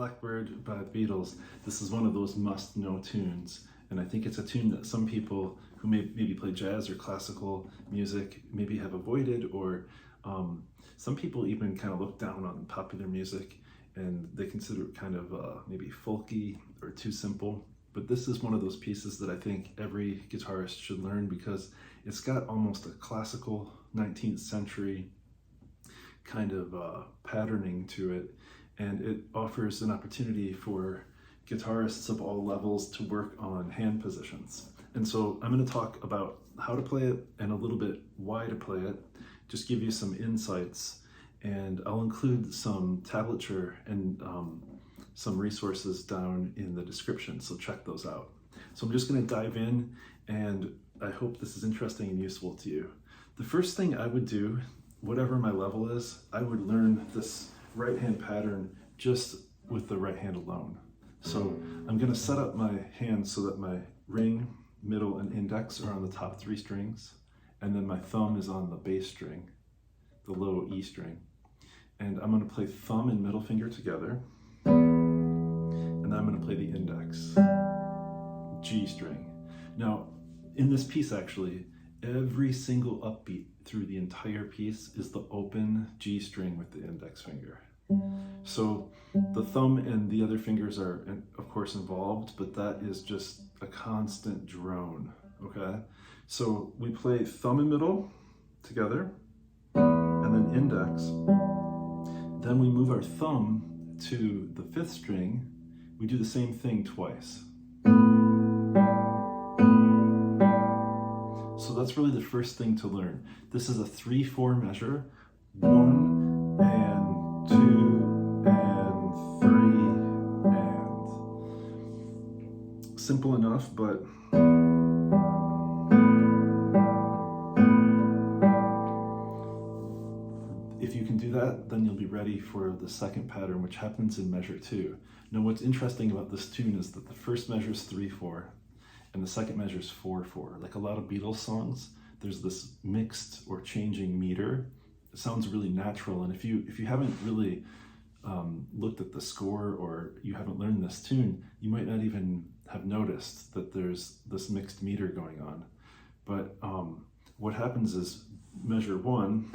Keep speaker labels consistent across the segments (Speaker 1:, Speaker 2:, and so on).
Speaker 1: Blackbird by the Beatles. This is one of those must-know tunes, and I think it's a tune that some people who maybe play jazz or classical music maybe have avoided, or some people even kind of look down on popular music and they consider it kind of maybe folky or too simple. But this is one of those pieces that I think every guitarist should learn, because it's got almost a classical 19th century kind of patterning to it, and it offers an opportunity for guitarists of all levels to work on hand positions. And so I'm going to talk about how to play it and a little bit why to play it, just give you some insights, and I'll include some tablature and some resources down in the description, so check those out. So I'm just going to dive in, and I hope this is interesting and useful to you. The first thing I would do, whatever my level is, I would learn this right hand pattern just with the right hand alone. So I'm going to set up my hands so that my ring, middle, and index are on the top 3 strings, and then my thumb is on the bass string, the low E string. And I'm going to play thumb and middle finger together, and then I'm going to play the index, G string. Now, in this piece actually, every single upbeat through the entire piece is the open G string with the index finger. So the thumb and the other fingers are, of course, involved, but that is just a constant drone, okay? So we play thumb and middle together, and then index. Then we move our thumb to the 5th string. We do the same thing twice. So that's really the first thing to learn. This is a 3/4 measure. 1 and 2 and 3 and. Simple enough, but if you can do that, then you'll be ready for the second pattern, which happens in measure 2. Now, what's interesting about this tune is that the first measure is 3/4, and the second measure is 4/4. Like a lot of Beatles songs, there's this mixed or changing meter. It sounds really natural, and if you haven't really looked at the score, or you haven't learned this tune, you might not even have noticed that there's this mixed meter going on. But what happens is measure 1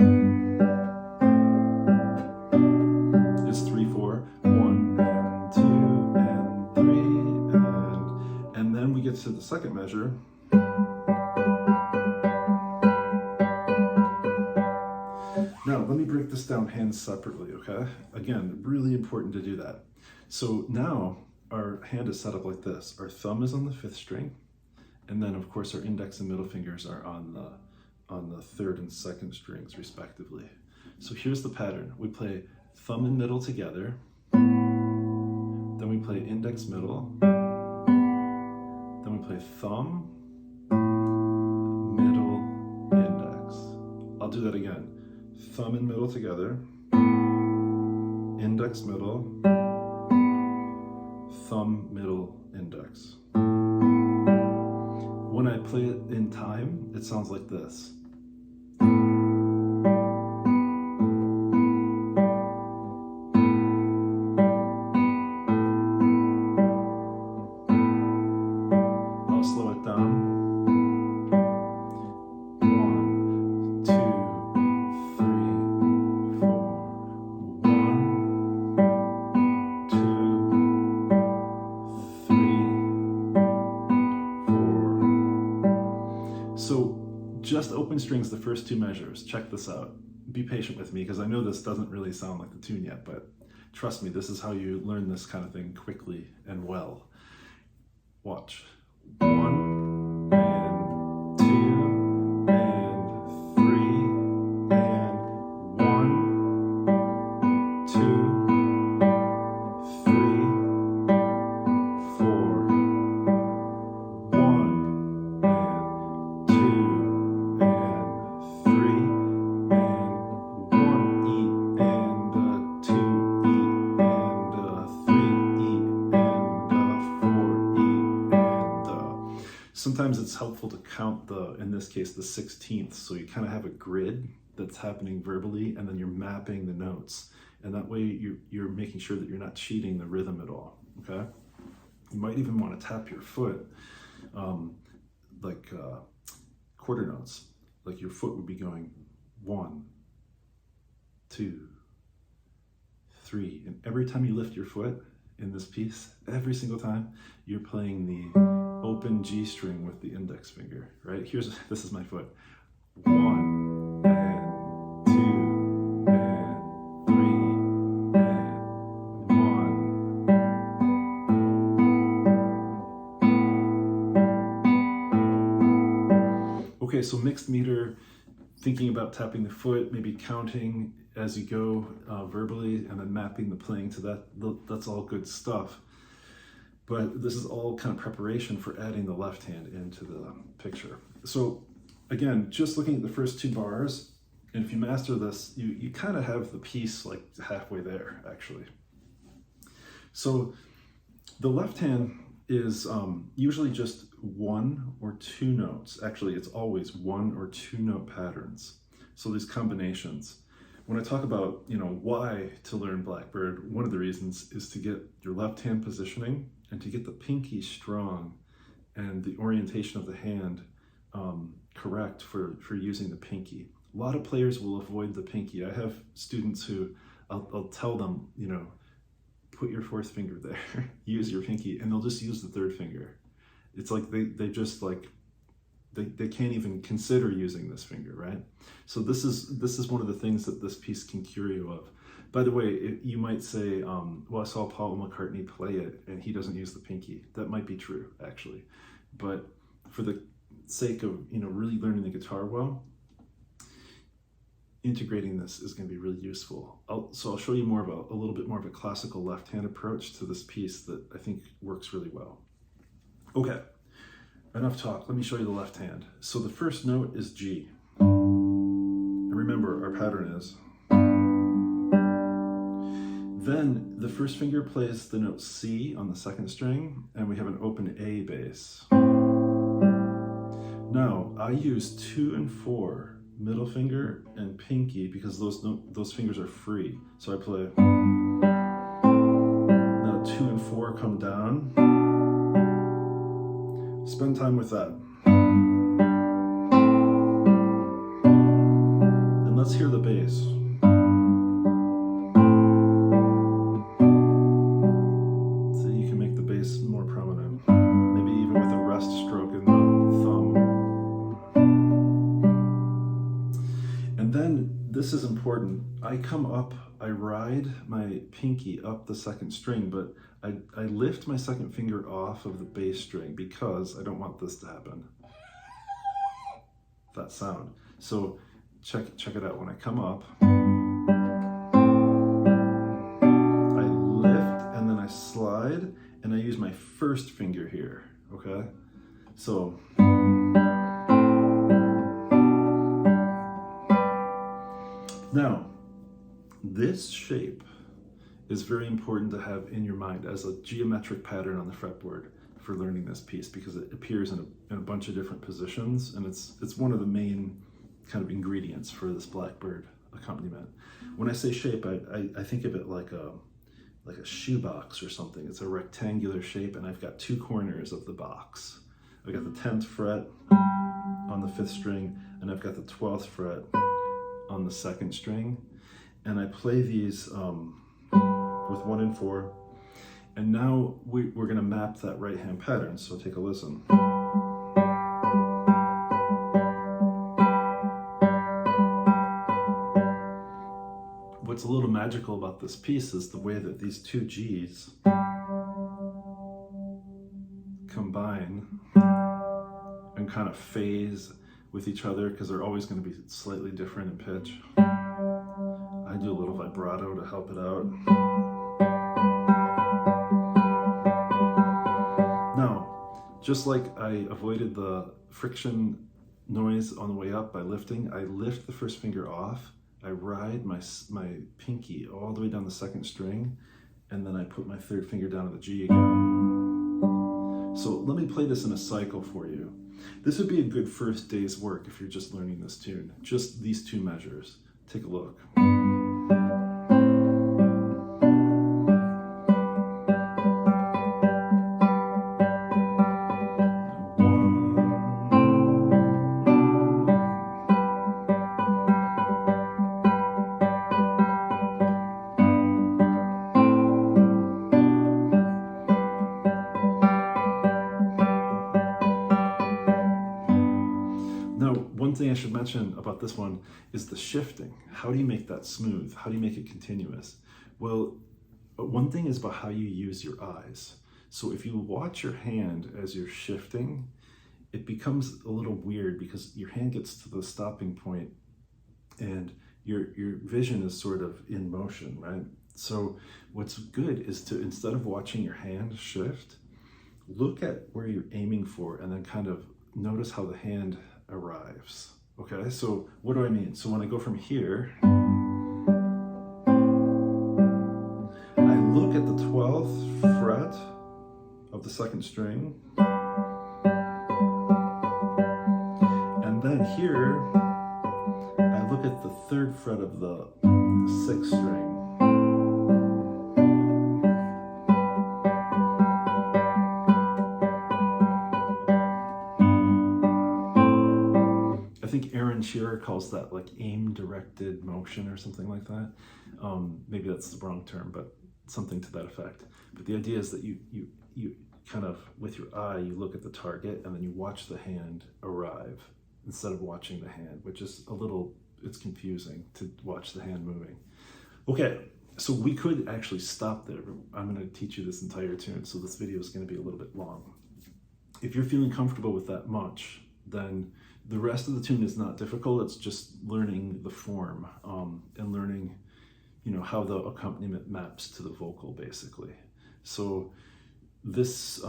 Speaker 1: is 3/4, 1 and 2 and 3 and then we get to the second measure. Now, let me break this down hands separately, okay? Again, really important to do that. So now our hand is set up like this. Our thumb is on the 5th string, and then of course our index and middle fingers are on the 3rd and 2nd strings respectively. So here's the pattern. We play thumb and middle together, then we play index middle, then we play thumb, middle, index. I'll do that again. Thumb and middle together, index middle, thumb, middle, index. When I play it in time, it sounds like this. I'll slow it down. 1, 2, 3, 4. 1, 2, 3, 4. So just open strings the first 2 measures. Check this out. Be patient with me, because I know this doesn't really sound like the tune yet, but trust me, this is how you learn this kind of thing quickly and well. Watch. 1 and 2 and 3 and 1, 2, 3, 4. 1 and 2 and 3 and 1 E and 2 E and 3 E and 4 E and sometimes it's helpful to count in this case, the 16th, so you kind of have a grid that's happening verbally, and then you're mapping the notes. And that way you're making sure that you're not cheating the rhythm at all, okay? You might even want to tap your foot, like quarter notes. Like your foot would be going 1, 2, 3. And every time you lift your foot in this piece, every single time, you're playing the open G string with the index finger, right? This is my foot. 1, and 2, and 3, and 1. Okay, so mixed meter, thinking about tapping the foot, maybe counting as you go verbally, and then mapping the playing to that, that's all good stuff. But this is all kind of preparation for adding the left hand into the picture. So again, just looking at the first 2 bars, and if you master this, you kind of have the piece like halfway there, actually. So the left hand is usually just 1 or 2 notes. Actually, it's always 1 or 2 note patterns. So these combinations. When I talk about, why to learn Blackbird, one of the reasons is to get your left hand positioning and to get the pinky strong and the orientation of the hand correct for using the pinky. A lot of players will avoid the pinky. I have students who I'll tell them, put your 4th finger there, use your pinky, and they'll just use the 3rd finger. It's like they just like, they can't even consider using this finger, right? So this is one of the things that this piece can cure you of. By the way, you might say, well, I saw Paul McCartney play it and he doesn't use the pinky. That might be true, actually. But for the sake of really learning the guitar well, integrating this is going to be really useful. So I'll show you a little bit more of a classical left-hand approach to this piece that I think works really well. Okay. Enough talk, let me show you the left hand. So the first note is G. And remember, our pattern is. Then the first finger plays the note C on the 2nd string, and we have an open A bass. Now, I use 2 and 4, middle finger and pinky, because those fingers are free. So I play. Now 2 and 4 come down. Spend time with that. And let's hear the bass. So you can make the bass more prominent. Maybe even with a rest stroke in the thumb. And then, this is important. I ride my pinky up the 2nd string, but I lift my 2nd finger off of the bass string because I don't want this to happen. That sound. So check it out. When I come up, I lift and then I slide and I use my 1st finger here, okay? So now, this shape is very important to have in your mind as a geometric pattern on the fretboard for learning this piece, because it appears in a bunch of different positions, and it's one of the main kind of ingredients for this Blackbird accompaniment. When I say shape, I think of it like a shoebox or something. It's a rectangular shape, and I've got 2 corners of the box. I've got the 10th fret on the 5th string, and I've got the 12th fret on the 2nd string, and I play these with 1 and 4, and now we're going to map that right hand pattern, so take a listen. What's a little magical about this piece is the way that these 2 G's combine and kind of phase with each other, because they're always going to be slightly different in pitch. I do a little vibrato to help it out. Now, just like I avoided the friction noise on the way up by lifting, I lift the 1st finger off, I ride my pinky all the way down the 2nd string, and then I put my 3rd finger down to the G again. So let me play this in a cycle for you. This would be a good first day's work if you're just learning this tune. Just these two measures. Take a look. One thing I should mention about this one is the shifting. How do you make that smooth? How do you make it continuous? Well, one thing is about how you use your eyes. So if you watch your hand as you're shifting, it becomes a little weird because your hand gets to the stopping point and your vision is sort of in motion, right? So what's good is to, instead of watching your hand shift, look at where you're aiming for and then kind of notice how the hand arrives. Okay, so what do I mean? So when I go from here, I look at the 12th fret of the second string, and then here I look at the 3rd fret of the 6th string. Shearer calls that like aim-directed motion or something like that. Maybe that's the wrong term, but something to that effect. But the idea is that you kind of, with your eye, you look at the target and then you watch the hand arrive instead of watching the hand, which is it's confusing to watch the hand moving. Okay, so we could actually stop there. I'm going to teach you this entire tune, so this video is going to be a little bit long. If you're feeling comfortable with that much, then the rest of the tune is not difficult. It's just learning the form and learning, how the accompaniment maps to the vocal, basically. So this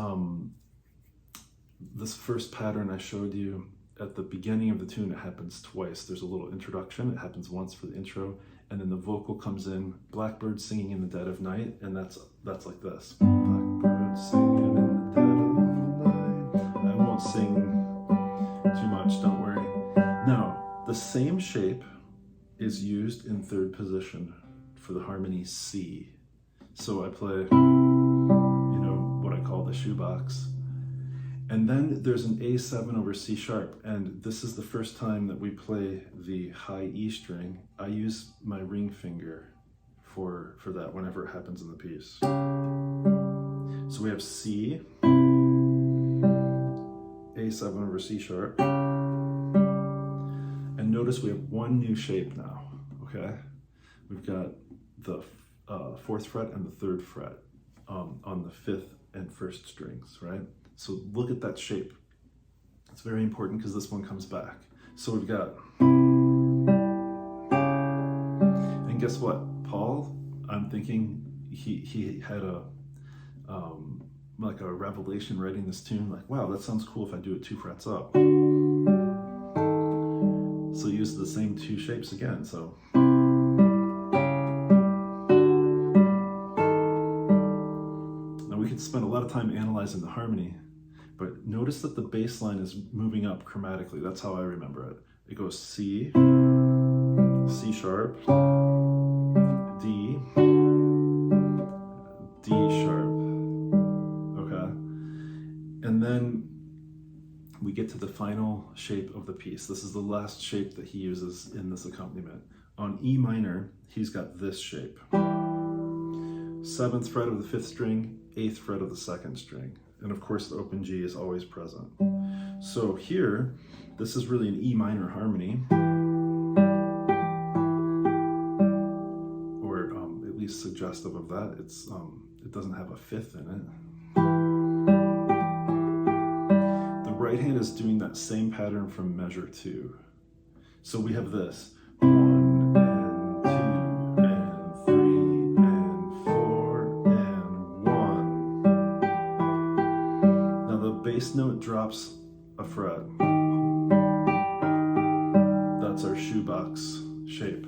Speaker 1: this first pattern I showed you at the beginning of the tune, it happens twice. There's a little introduction. It happens once for the intro, and then the vocal comes in. Blackbird singing in the dead of night, and that's like this. Blackbird singing in the dead of night. I won't sing too much, don't worry. Now, the same shape is used in 3rd position for the harmony C. So I play, what I call the shoebox. And then there's an A7 over C sharp, and this is the first time that we play the high E string. I use my ring finger for that whenever it happens in the piece. So we have C, A7 over C sharp, and notice we have one new shape now, okay? We've got the 4th fret and the 3rd fret on the 5th and 1st strings, right? So look at that shape. It's very important because this one comes back. So we've got, and guess what? Paul, I'm thinking he had like a revelation writing this tune, like, wow, that sounds cool if I do it 2 frets up. So use the same 2 shapes again, so. Now we could spend a lot of time analyzing the harmony, but notice that the bass line is moving up chromatically. That's how I remember it. It goes C, C sharp, D, D sharp. And then we get to the final shape of the piece. This is the last shape that he uses in this accompaniment. On E minor, he's got this shape. 7th fret of the 5th string, 8th fret of the 2nd string. And of course the open G is always present. So here, this is really an E minor harmony, or at least suggestive of that. It doesn't have a 5th in it. Right hand is doing that same pattern from measure 2. So we have this 1 and 2 and 3 and 4 and 1. Now the bass note drops a fret. That's our shoebox shape.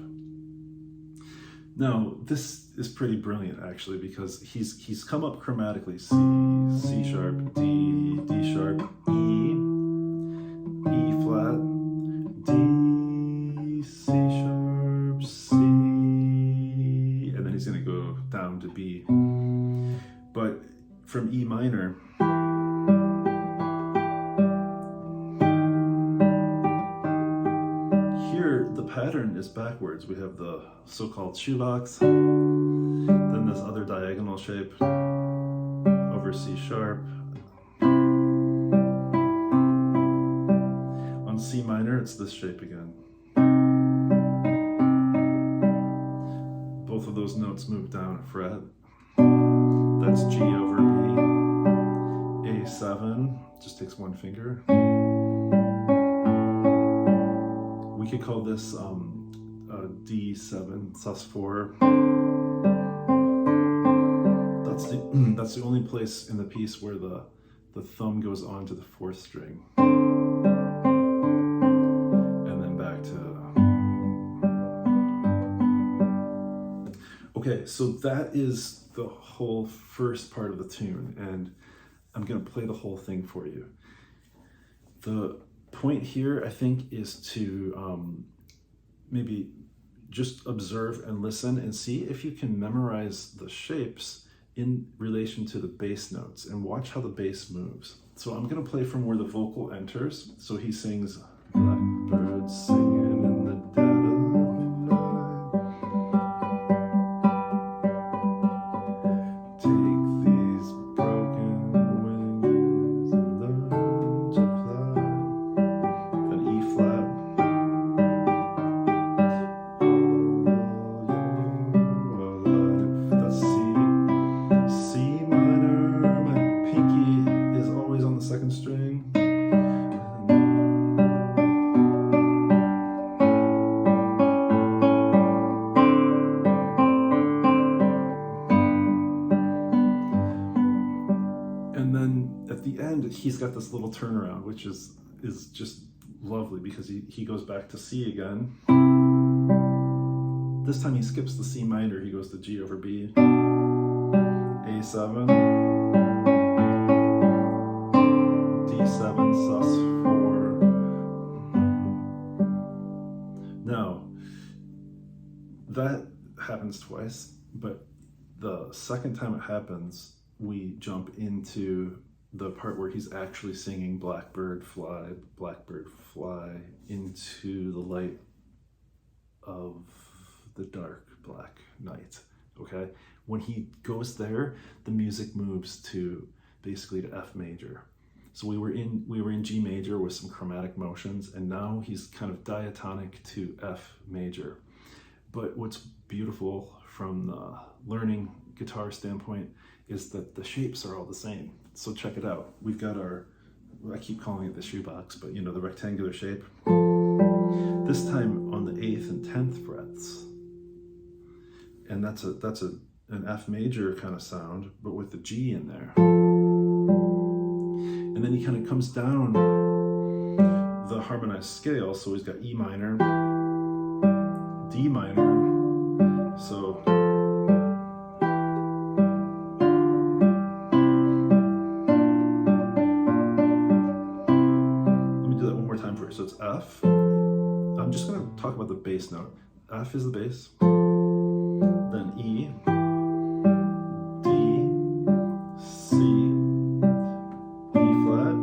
Speaker 1: Now this is pretty brilliant actually, because he's come up chromatically. C, C sharp, D, D sharp, E. flat, D, C sharp, C, and then he's going to go down to B. But from E minor, here the pattern is backwards. We have the so-called shoebox, then this other diagonal shape over C sharp. On C minor, it's this shape again. Both of those notes move down a fret. That's G over B. A7 just takes one finger. We could call this D7 sus4. That's the only place in the piece where the thumb goes onto the fourth string. And then back to... Okay, so that is the whole first part of the tune, and I'm going to play the whole thing for you. The point here, I think, is to maybe just observe and listen and see if you can memorize the shapes in relation to the bass notes and watch how the bass moves. So I'm going to play from where the vocal enters. So he sings, Blackbird singing in the dead of night. Take these broken wings and learn to fly. Then E flat. He's got this little turnaround, which is just lovely, because he goes back to C again. This time he skips the C minor, he goes to G over B, A7, D7 sus4. Now, that happens twice, but the second time it happens, we jump into the part where he's actually singing Blackbird fly into the light of the dark black night. Okay, when he goes there, the music moves to basically to F major. So we were in G major with some chromatic motions, and now he's kind of diatonic to F major. But what's beautiful from the learning guitar standpoint is that the shapes are all the same. So check it out. We've got our, I keep calling it the shoebox, but you know, the rectangular shape. This time on the 8th and 10th frets. And that's an F major kind of sound, but with the G in there. And then he kind of comes down the harmonized scale. So he's got E minor, D minor. So so it's F. I'm just going to talk about the bass note. F is the bass, then E, D, C, E flat,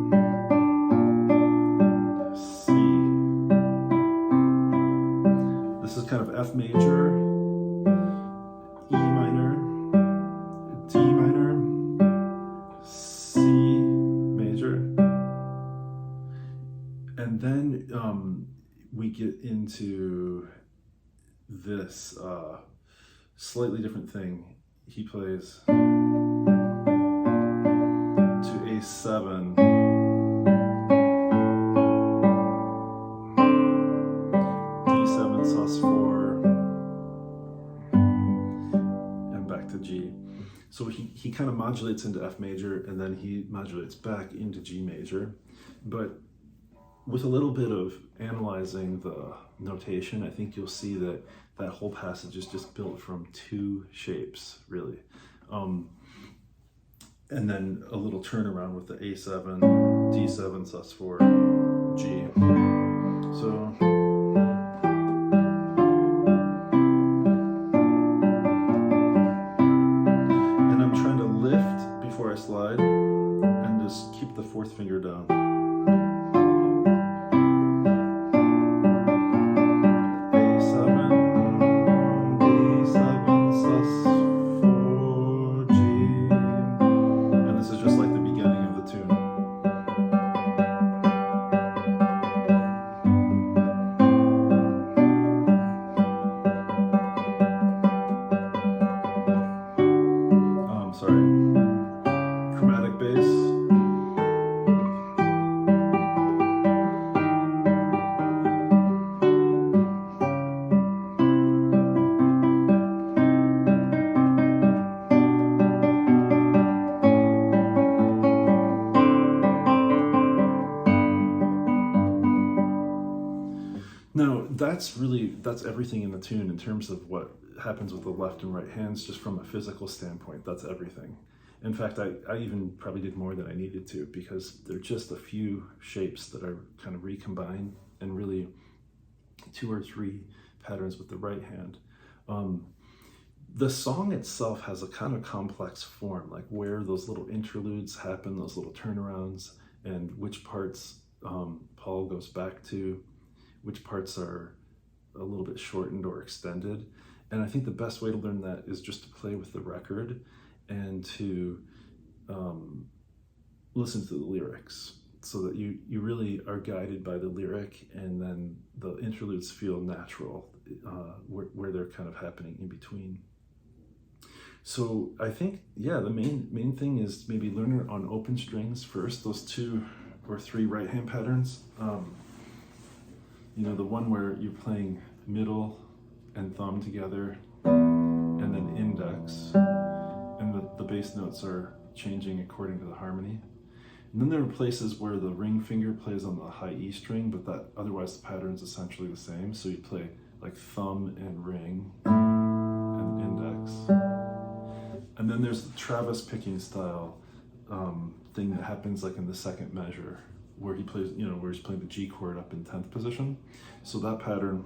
Speaker 1: C. This is kind of F major, E minor, D minor, C major. And then we get into this slightly different thing. He plays to A7, D7 sus4, and back to G. So he kind of modulates into F major, and then he modulates back into G major. But with a little bit of analyzing the notation, I think you'll see that that whole passage is just built from two shapes, really. And then a little turnaround with the A7, D7 sus4, G. So, and I'm trying to lift before I slide and just keep the fourth finger down. Chromatic bass. Now, that's everything in the tune in terms of what happens with the left and right hands, just from a physical standpoint. That's everything. In fact, I even probably did more than I needed to, because there are just a few shapes that are kind of recombined, and really 2 or 3 patterns with the right hand. The song itself has a kind of complex form, like where those little interludes happen, those little turnarounds, and which parts Paul goes back to, which parts are a little bit shortened or extended. And I think the best way to learn that is just to play with the record and to listen to the lyrics, so that you really are guided by the lyric, and then the interludes feel natural where they're kind of happening in between. So I think, yeah, the main thing is maybe learn it on open strings first, those 2 or 3 right hand patterns. You know, the one where you're playing middle and thumb together, and then index, and the bass notes are changing according to the harmony. And then there are places where the ring finger plays on the high E string, but that otherwise the pattern's essentially the same. So you play like thumb and ring and index. And then there's the Travis picking style thing that happens like in the second measure, where he plays, you know, where he's playing the G chord up in 10th position. So that pattern,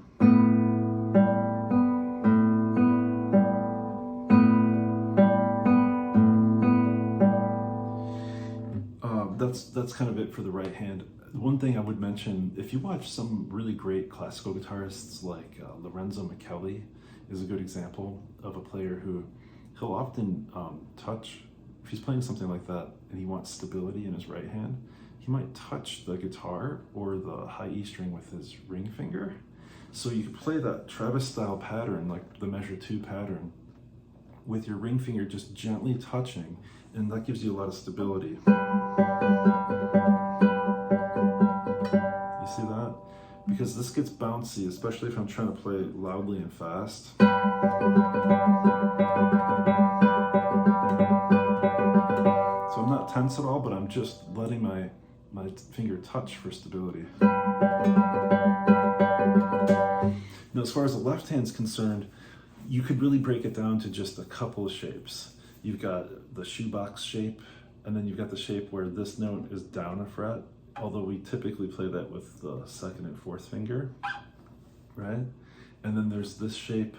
Speaker 1: that's kind of it for the right hand. One thing I would mention, if you watch some really great classical guitarists like Lorenzo Micheli is a good example of a player who he'll often touch, if he's playing something like that and he wants stability in his right hand, he might touch the guitar or the high E string with his ring finger. So you could play that Travis style pattern, like the measure 2 pattern, with your ring finger just gently touching, and that gives you a lot of stability. You see that? Because this gets bouncy, especially if I'm trying to play loudly and fast. So I'm not tense at all, but I'm just letting my finger touch for stability. Now, as far as the left hand's concerned, you could really break it down to just a couple of shapes. You've got the shoebox shape, and then you've got the shape where this note is down a fret, although we typically play that with the 2nd and 4th finger, right? And then there's this shape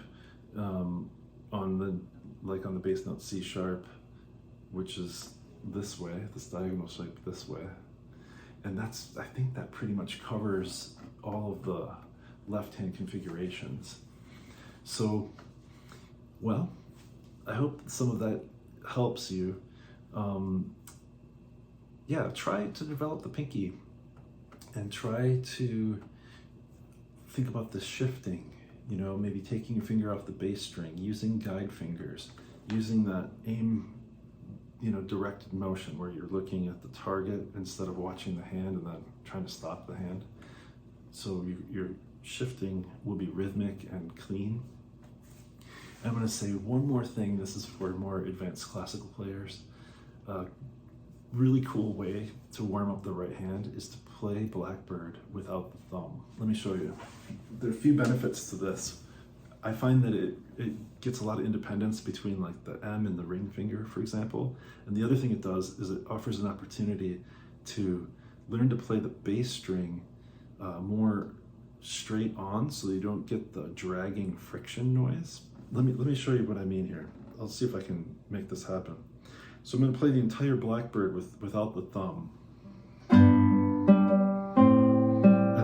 Speaker 1: on the bass note C sharp, which is this way, this diagonal shape this way. And I think that pretty much covers all of the left-hand configurations. So, well, I hope some of that helps you. Yeah, try to develop the pinky and try to think about the shifting, you know, maybe taking your finger off the bass string, using guide fingers, using that aim, you know, directed motion where you're looking at the target instead of watching the hand and then trying to stop the hand. So your shifting will be rhythmic and clean. I'm going to say one more thing. This is for more advanced classical players. Really cool way to warm up the right hand is to play Blackbird without the thumb. Let me show you. There are a few benefits to this. I find that it gets a lot of independence between like the M and the ring finger, for example. And the other thing it does is it offers an opportunity to learn to play the bass string more straight on so you don't get the dragging friction noise. Let me show you what I mean here. I'll see if I can make this happen. So I'm going to play the entire Blackbird without the thumb. And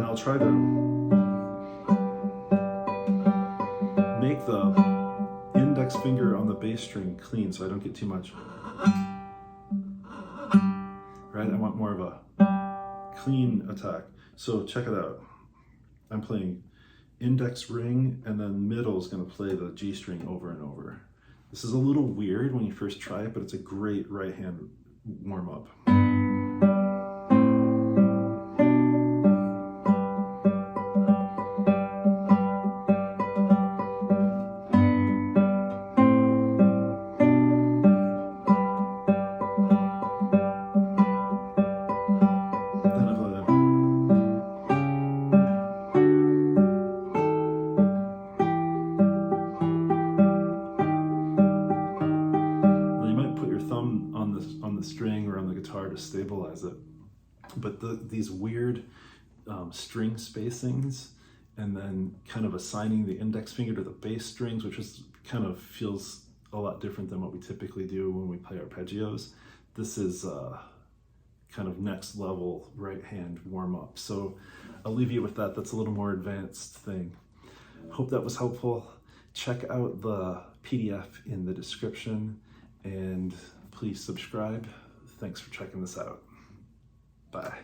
Speaker 1: I'll try to make the index finger on the bass string clean so I don't get too much. Right? I want more of a clean attack. So check it out. I'm playing index ring, and then middle is going to play the G string over and over. This is a little weird when you first try it, but it's a great right hand warm up. On the string or on the guitar to stabilize it, but these weird string spacings, and then kind of assigning the index finger to the bass strings, which is kind of feels a lot different than what we typically do when we play arpeggios. This is kind of next level right hand warm up. So I'll leave you with that. That's a little more advanced thing. Hope that was helpful. Check out the PDF in the description, and please subscribe. Thanks for checking this out. Bye.